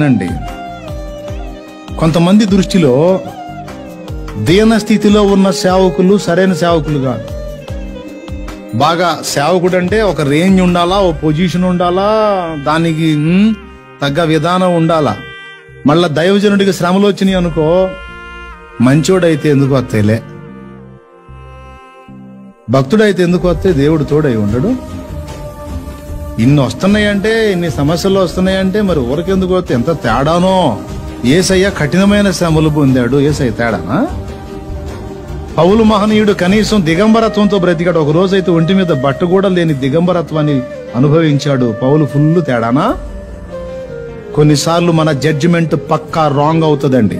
అండి. కొంతమంది దృష్టిలో దీన స్థితిలో ఉన్న సేవకులు సరైన సేవకులు కాదు. బాగా సేవకుడు అంటే ఒక రేంజ్ ఉండాలా, ఓ పొజిషన్ ఉండాలా, దానికి తగ్గ విధానం ఉండాలా. మళ్ళా దైవజనుడికి శ్రమలు వచ్చినాయి అనుకో, మంచోడైతే ఎందుకు వస్తాయిలే, భక్తుడైతే ఎందుకు వస్తాయి, దేవుడు తోడై ఉండడు. ఇన్ని వస్తున్నాయంటే, ఇన్ని సమస్యలు వస్తున్నాయంటే మరి ఊరికెందుకు వస్తే ఎంత తేడానో. యేసయ్య కఠినమైన శ్రమలు పొందాడు, యేసయ్య తేడానా? పౌలు మహనీయుడు కనీసం దిగంబరత్వంతో బ్రతికాడు. ఒక రోజైతే ఒంటి మీద బట్ట కూడా లేని దిగంబరత్వాన్ని అనుభవించాడు. పౌలు ఫుల్ తేడానా? కొన్నిసార్లు మన జడ్జిమెంట్ పక్కా రాంగ్ అవుతుందండి.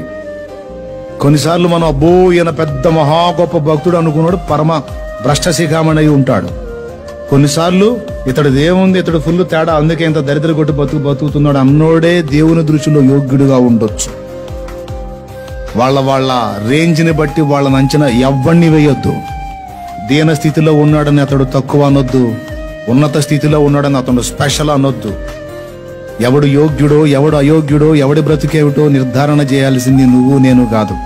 కొన్నిసార్లు మనం అబ్బో ఈయన పెద్ద మహా గొప్ప భక్తుడు అనుకున్నాడు, పరమ భ్రష్టశిఖామణి ఉంటాడు. కొన్నిసార్లు ఇతడు దేవుంది, ఇతడు ఫుల్ తేడా, అందుకే ఇంత దరిద్ర కొట్టి బతుకుతున్నాడు అన్నోడే దేవుని దృష్టిలో యోగ్యుడుగా ఉండొచ్చు. వాళ్ళ రేంజ్ని బట్టి వాళ్ళని అంచనా ఎవ్వడిని వేయొద్దు. దీన స్థితిలో ఉన్నాడని అతడు తక్కువ అనొద్దు, ఉన్నత స్థితిలో ఉన్నాడని అతడు స్పెషల్ అనొద్దు. ఎవడు యోగ్యుడో ఎవడు అయోగ్యుడో ఎవడి బ్రతికేమిటో నిర్ధారణ చేయాల్సింది నువ్వు నేను కాదు,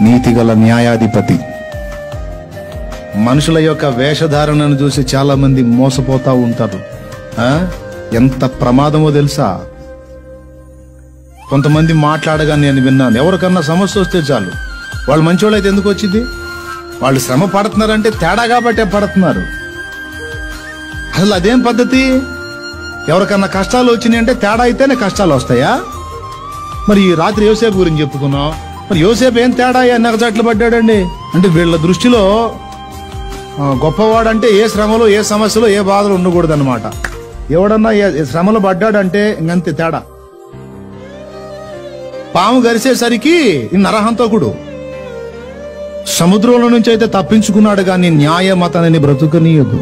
నీతిగల న్యాయాధిపతి. మనుషుల యొక్క వేషధారణను చూసి చాలా మంది మోసపోతా ఉంటారు. ఎంత ప్రమాదమో తెలుసా? కొంతమంది మాట్లాడగా నేను విన్నాను, ఎవరికన్నా సమస్య వస్తే చాలు, వాళ్ళు మంచోళ్ళు అయితే ఎందుకు వచ్చింది, వాళ్ళు శ్రమ పడుతున్నారంటే తేడా కాబట్టే పడుతున్నారు. అసలు అదేం పద్ధతి? ఎవరికన్నా కష్టాలు వచ్చినాయి అంటే తేడా అయితేనే కష్టాలు వస్తాయా? మరి ఈ రాత్రి యోసేపు గురించి చెప్పుకున్నాం, మరి యోసేపు ఏం తేడా నెగజట్లు పడ్డాడండి అంటే వీళ్ళ దృష్టిలో గొప్పవాడంటే ఏ శ్రమలో ఏ సమస్యలో ఏ బాధలు ఉండకూడదు అనమాట. ఎవడన్నా శ్రమలు పడ్డాడంటే ఇంకంతే తేడా. పాము గరిసేసరికి నరహంతకుడు, సముద్రంలో నుంచి అయితే తప్పించుకున్నాడు కానీ న్యాయమతని బ్రతుకనీయదు.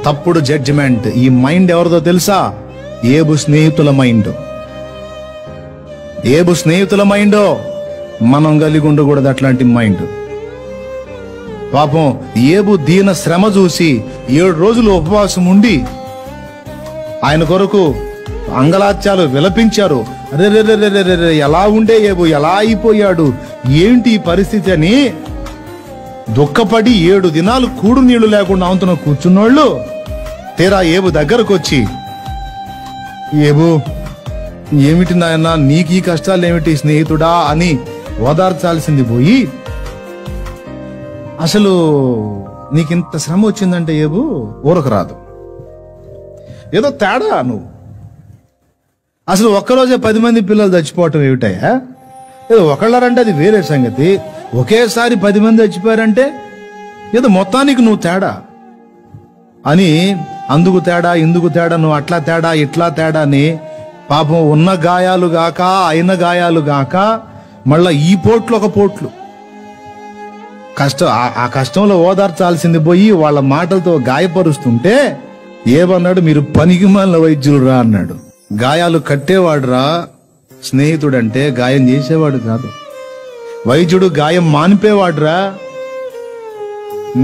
తప్పుడు జడ్జిమెంట్. ఈ మైండ్ ఎవరిదో తెలుసా? ఏబు స్నేహితుల మైండ్. ఏబు స్నేహితుల మైండో మనం కలిగి ఉండకూడదు అట్లాంటి మైండ్. పాపం ఏబు దీన శ్రమ చూసి 7 రోజులు ఉపవాసం ఉండి ఆయన కొరకు అంగలాత్యాలు విలపించారు. అరే ఎలా ఉండే ఏబు, ఎలా అయిపోయాడు, ఏంటి ఈ పరిస్థితి అని దుఃఖపడి 7 దినాలు కూడు నీళ్లు లేకుండా అంతను కూర్చున్నోళ్ళు తీరా ఏబు దగ్గరకు వచ్చి, ఏబు ఏమిటి నాయనా, నీకు ఈ కష్టాలు ఏమిటి స్నేహితుడా అని ఓదార్చాల్సింది పోయి, అసలు నీకింత శ్రమ వచ్చిందంటే ఏబు ఊరకు రాదు, ఏదో తేడా నువ్వు. అసలు ఒక్కరోజే 10 మంది పిల్లలు చచ్చిపోవటం ఏమిటయా? ఏదో ఒకళ్ళరంటే అది వేరే సంగతి, ఒకేసారి 10 మంది చచ్చిపోయారంటే ఏదో మొత్తానికి నువ్వు తేడా అని, అందుకు తేడా ఇందుకు తేడా, నువ్వు అట్లా తేడా ఇట్లా తేడా అని పాపం ఉన్న గాయాలు గాక అయిన గాయాలు గాక మళ్ళా ఈ పోట్లు ఒక పోట్లు. ఆ కష్టంలో ఓదార్చాల్సింది పోయి వాళ్ళ మాటలతో గాయపరుస్తుంటే ఏమన్నాడు, మీరు పనికిమాలిన వైద్యులు రా అన్నాడు. గాయాలు కట్టేవాడురా స్నేహితుడంటే, గాయం చేసేవాడు కాదు. వైద్యుడు గాయం మానిపేవాడురా.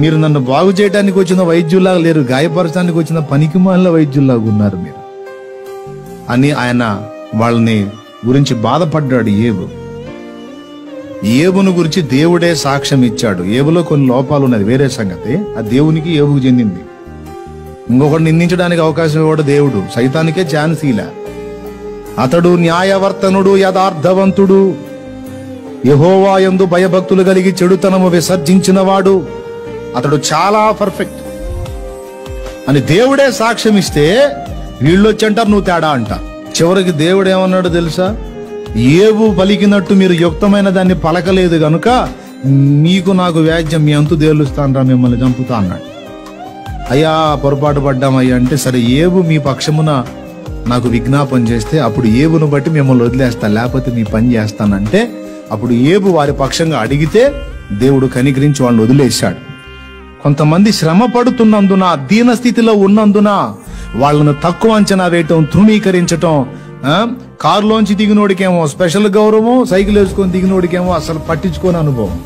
మీరు నన్ను బాగు చేయడానికి వచ్చిన వైద్యుల్లాగా లేరు, గాయపరచడానికి వచ్చిన పనికిమాలిన వైద్యుల్లాగా ఉన్నారు మీరు అని ఆయన వాళ్ళని గురించి బాధపడ్డాడు. ఏబును గురించి దేవుడే సాక్ష్యం ఇచ్చాడు. ఏబులో కొన్ని లోపాలు ఉన్నది వేరే సంగతి, ఆ దేవునికి ఏబుకు చెందింది. ఇంకొకటి నిందించడానికి అవకాశం ఇవ్వడు దేవుడు, సైతానికే ఛాన్స్ ఇలా. అతడు న్యాయవర్తనుడు, యథార్థవంతుడు, యెహోవా యందు భయభక్తులు కలిగి చెడుతనము విసర్జించిన వాడు, అతడు చాలా పర్ఫెక్ట్ అని దేవుడే సాక్ష్యం ఇస్తే వీళ్ళొచ్చంటారు నువ్వు తేడా అంట. చివరికి దేవుడు ఏమన్నాడు తెలుసా? ఏబు పలికినట్టు మీరు యుక్తమైన దాన్ని పలకలేదు గనుక మీకు నాకు వ్యాజ్యం, మీ అంతు తేలుస్తానరా, మిమ్మల్ని చంపుతా అన్నాడు. అయ్యా పొరపాటు పడ్డామయ్యా అంటే, సరే ఏబు మీ పక్షమున నాకు విజ్ఞాపన చేస్తే అప్పుడు ఏబును బట్టి మిమ్మల్ని వదిలేస్తా, లేకపోతే మీ పని చేస్తానంటే అప్పుడు ఏబు వారి పక్షంగా అడిగితే దేవుడు కనికరించి వాళ్ళని వదిలేశాడు. కొంతమంది శ్రమ పడుతున్నందున, దీన స్థితిలో ఉన్నందున వాళ్ళను తక్కువ అంచనా వేయటం, తృణీకరించటం. కారులోంచి దిగినోడికేమో స్పెషల్ గౌరవం, సైకిల్ వేసుకొని దిగినోడికేమో అసలు పట్టించుకోని అనుభవం.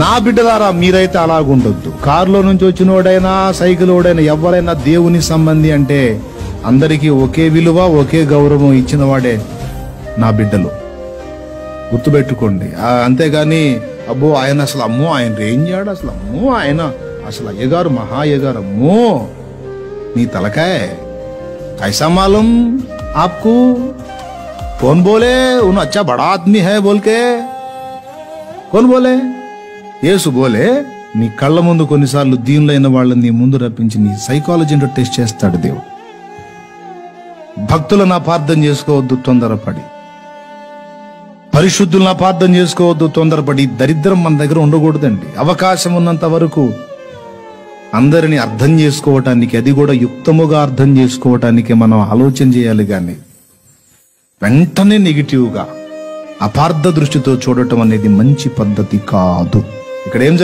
నా బిడ్డలారా మీరైతే అలాగుండొద్దు. కారులో నుంచి వచ్చినోడైనా సైకిల్ ఓడైనా ఎవరైనా దేవుని సంబంధి అంటే అందరికీ ఒకే విలువ ఒకే గౌరవం ఇచ్చిన వాడే నా బిడ్డలు. గుర్తుపెట్టుకోండి. అంతేగాని అబ్బో ఆయన అసలు అమ్మో ఆయన ఏం చేయడు అసలు అమ్మో ఆయన అసలు అయ్యగారు మహా అయ్యగారు అమ్మో నీ తలకాయ कैसा मालूम आपको कौन बोले उन अच्छा बड़ा आदमी है बोल के कौन बोले యేసు బోలే నీ కళ్ళ ముందు కొన్నిసార్లు దీనులైన వాళ్ళని నీ ముందు రప్పించి నీ సైకాలజీని టెస్ట్ చేస్తాడు దేవుడు. భక్తులను అపార్థం చేసుకోవద్దు తొందరపడి, పరిశుద్ధులను అపార్థం చేసుకోవద్దు తొందరపడి. దరిద్రం మన దగ్గర ఉండకూడదండి. అవకాశం ఉన్నంత వరకు అందరిని అర్థం చేసుకోవటానికి, అది కూడా యుక్తముగా అర్థం చేసుకోవటానికి మనం ఆలోచన చేయాలి. కానీ వెంటనే నెగిటివ్గా అపార్థ దృష్టితో చూడటం అనేది మంచి పద్ధతి కాదు. ఇక్కడ ఏం